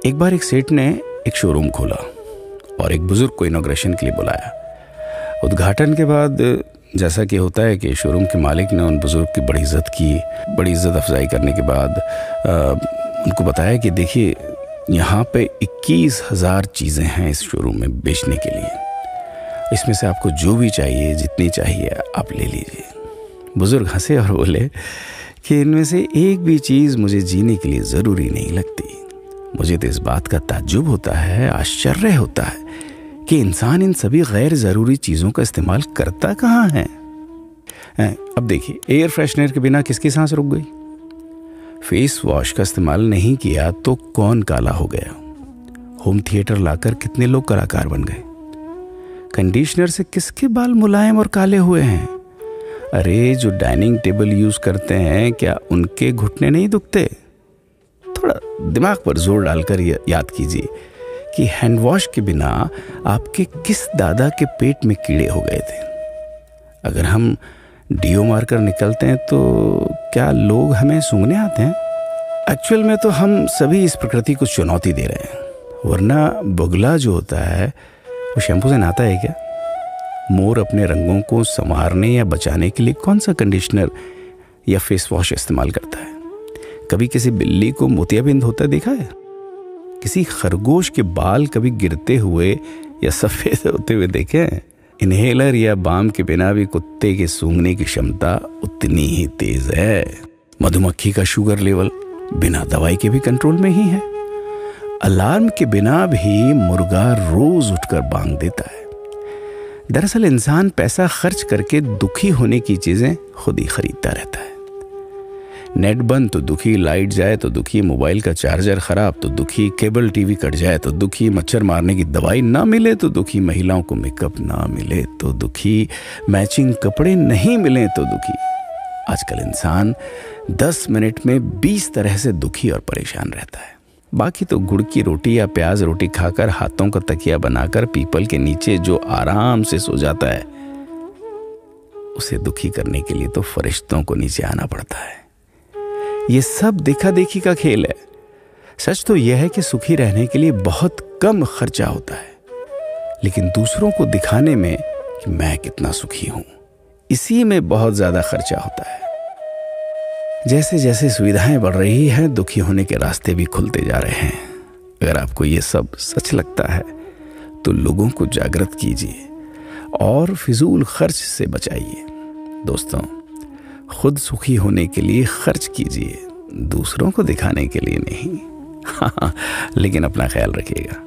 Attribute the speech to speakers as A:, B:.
A: एक बार एक सेठ ने एक शोरूम खोला और एक बुजुर्ग को इनॉग्रेशन के लिए बुलाया। उद्घाटन के बाद जैसा कि होता है कि शोरूम के मालिक ने उन बुजुर्ग की बड़ी इज्जत की। बड़ी इज्जत अफजाई करने के बाद उनको बताया कि देखिए, यहाँ पे 21,000 चीज़ें हैं इस शोरूम में बेचने के लिए। इसमें से आपको जो भी चाहिए, जितनी चाहिए आप ले लीजिए। बुजुर्ग हंसे और बोले कि इनमें से एक भी चीज़ मुझे जीने के लिए ज़रूरी नहीं लगती। मुझे तो इस बात का ताज्जुब होता है, आश्चर्य होता है कि इंसान इन सभी गैर ज़रूरी चीज़ों का इस्तेमाल करता कहाँ है। अब देखिए, एयर फ्रेशनर के बिना किसकी सांस रुक गई? फेस वॉश का इस्तेमाल नहीं किया तो कौन काला हो गया? होम थिएटर लाकर कितने लोग कलाकार बन गए? कंडीशनर से किसके बाल मुलायम और काले हुए हैं? अरे, जो डाइनिंग टेबल यूज़ करते हैं, क्या उनके घुटने नहीं दुखते? थोड़ा दिमाग पर जोर डालकर याद कीजिए कि हैंड वॉश के बिना आपके किस दादा के पेट में कीड़े हो गए थे। अगर हम डीओ मारकर निकलते हैं तो क्या लोग हमें सूंघने आते हैं? एक्चुअल में तो हम सभी इस प्रकृति को चुनौती दे रहे हैं, वरना बगुला जो होता है वो शैम्पू से नहाता है क्या? मोर अपने रंगों को संवारने या बचाने के लिए कौन सा कंडीशनर या फेस वॉश इस्तेमाल करता है? कभी किसी बिल्ली को मोतियाबिंद होता देखा है? किसी खरगोश के बाल कभी गिरते हुए या सफ़ेद होते हुए देखे हैं? इनहेलर या बाम के बिना भी कुत्ते के सूंघने की क्षमता उतनी ही तेज है। मधुमक्खी का शुगर लेवल बिना दवाई के भी कंट्रोल में ही है। अलार्म के बिना भी मुर्गा रोज उठकर बांग देता है। दरअसल इंसान पैसा खर्च करके दुखी होने की चीजें खुद ही खरीदता रहता है। नेट बंद तो दुखी, लाइट जाए तो दुखी, मोबाइल का चार्जर खराब तो दुखी, केबल टीवी कट जाए तो दुखी, मच्छर मारने की दवाई ना मिले तो दुखी, महिलाओं को मेकअप ना मिले तो दुखी, मैचिंग कपड़े नहीं मिले तो दुखी। आजकल इंसान 10 मिनट में 20 तरह से दुखी और परेशान रहता है। बाकी तो गुड़ की रोटी या प्याज रोटी खाकर हाथों का तकिया बनाकर पीपल के नीचे जो आराम से सो जाता है, उसे दुखी करने के लिए तो फरिश्तों को नीचे आना पड़ता है। ये सब देखा देखी का खेल है। सच तो यह है कि सुखी रहने के लिए बहुत कम खर्चा होता है, लेकिन दूसरों को दिखाने में कि मैं कितना सुखी हूं, इसी में बहुत ज्यादा खर्चा होता है। जैसे जैसे सुविधाएं बढ़ रही हैं, दुखी होने के रास्ते भी खुलते जा रहे हैं। अगर आपको ये सब सच लगता है तो लोगों को जागृत कीजिए और फिजूल खर्च से बचाइए। दोस्तों, खुद सुखी होने के लिए खर्च कीजिए, दूसरों को दिखाने के लिए नहीं। हाँ, लेकिन अपना ख्याल रखिएगा।